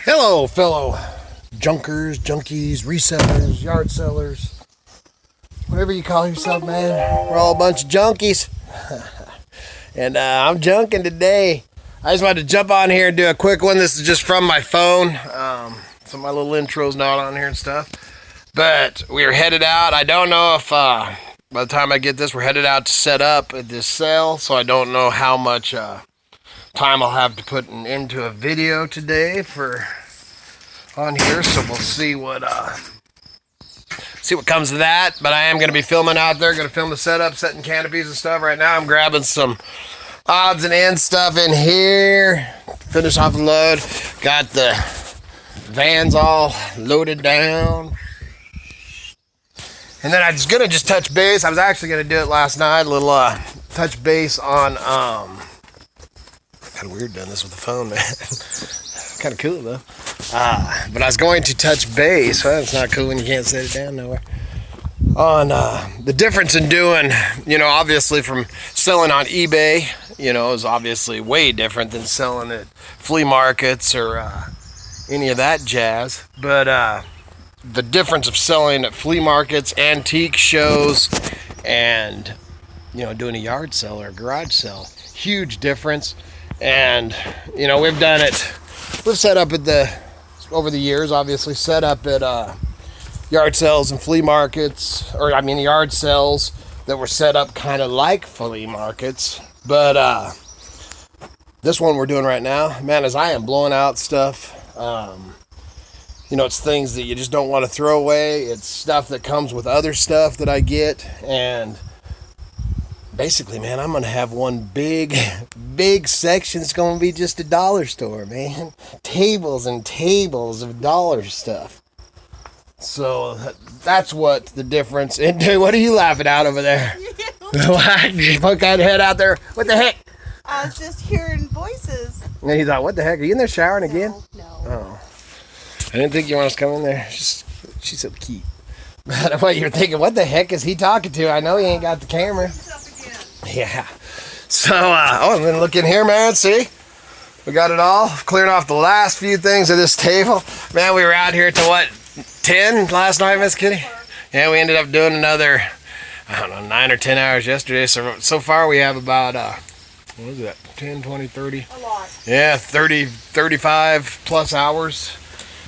Hello, fellow junkers, junkies, resellers, yard sellers, whatever you call yourself, man. We're all a bunch of junkies. And I'm junking today. I just wanted to jump on here and do a quick one. This is just from my phone. So my little intro's not on here and stuff. But we're headed out. I don't know if by the time I get this, we're headed out to set up at this sale. So I don't know how much time I'll have to put into a video today for on here, so we'll see what comes of that. But I am going to be filming out there, going to film the setup, setting canopies and stuff. Right now I'm grabbing some odds and ends stuff in here, finish off the load. Got the vans all loaded down, and then I was going to just touch base. I was actually going to do it last night, a little touch base on kind of weird doing this with the phone, man. Kind of cool though. But I was going to touch base. Well, it's not cool when you can't set it down nowhere. On the difference in doing, obviously from selling on eBay, is obviously way different than selling at flea markets or any of that jazz. But the difference of selling at flea markets, antique shows, and doing a yard sale or a garage sale, huge difference. And we've done it. We've set up at over the years, obviously set up at yard sales and flea markets, yard sales that were set up kind of like flea markets. But this one we're doing right now, man, as I am blowing out stuff. It's things that you just don't want to throw away. It's stuff that comes with other stuff that I get. And basically, man, I'm going to have one big section. It's going to be just a dollar store, man. Tables and tables of dollar stuff. So that's what the difference. And what are you laughing at over there? What? You poke that head out there. What the heck? I was just hearing voices. And you thought, what the heck? Are you in there showering again? No. Oh. I didn't think you wanted us to come in there. She's so cute. But what you're thinking, what the heck is he talking to? I know he ain't got the camera. Yeah. So, and then look in here, man. See? We got it all. Clearing off the last few things of this table. Man, we were out here to what? 10 last night, Miss Kitty? Yeah, we ended up doing another, 9 or 10 hours yesterday. So far we have about, what is that? 10, 20, 30? A lot. Yeah, 30, 35 plus hours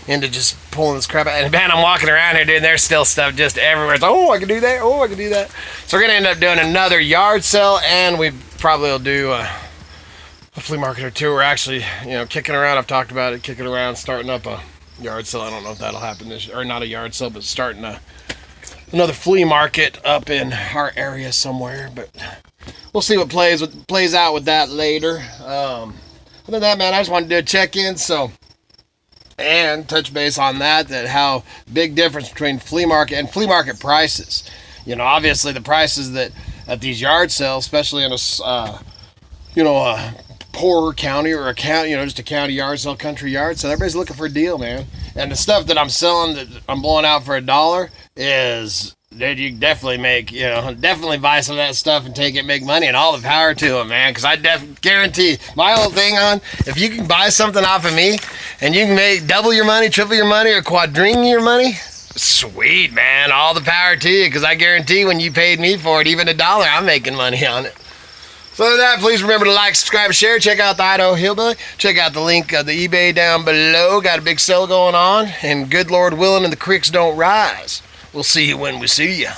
into just pulling this crap out. And man, I'm walking around here, dude, there's still stuff just everywhere. It's, oh, I can do that. Oh, I can do that. So we're going to end up doing another yard sale, and we probably will do a flea market or two. We're actually, kicking around. I've talked about it, kicking around, starting up a yard sale. I don't know if that'll happen this year, or not a yard sale, but starting another flea market up in our area somewhere. But we'll see what plays out with that later. Other than that, man, I just wanted to do a check-in, and touch base on that how big difference between flea market and flea market prices. Obviously the prices that at these yard sales, especially in a poorer county or a county, just a county yard sale, country yard sale, everybody's looking for a deal, man. And the stuff that I'm selling that I'm blowing out for $1 is that you can definitely make, definitely buy some of that stuff and take it, make money, and all the power to them, man. Because I guarantee my whole thing if you can buy something off of me and you can make double your money, triple your money, or quadruple your money, sweet, man. All the power to you, because I guarantee when you paid me for it, even $1, I'm making money on it. So with that, please remember to like, subscribe, share. Check out the Idaho Hillbilly. Check out the link of the eBay down below. Got a big sale going on, and good Lord willing, and the creeks don't rise. We'll see you when we see you.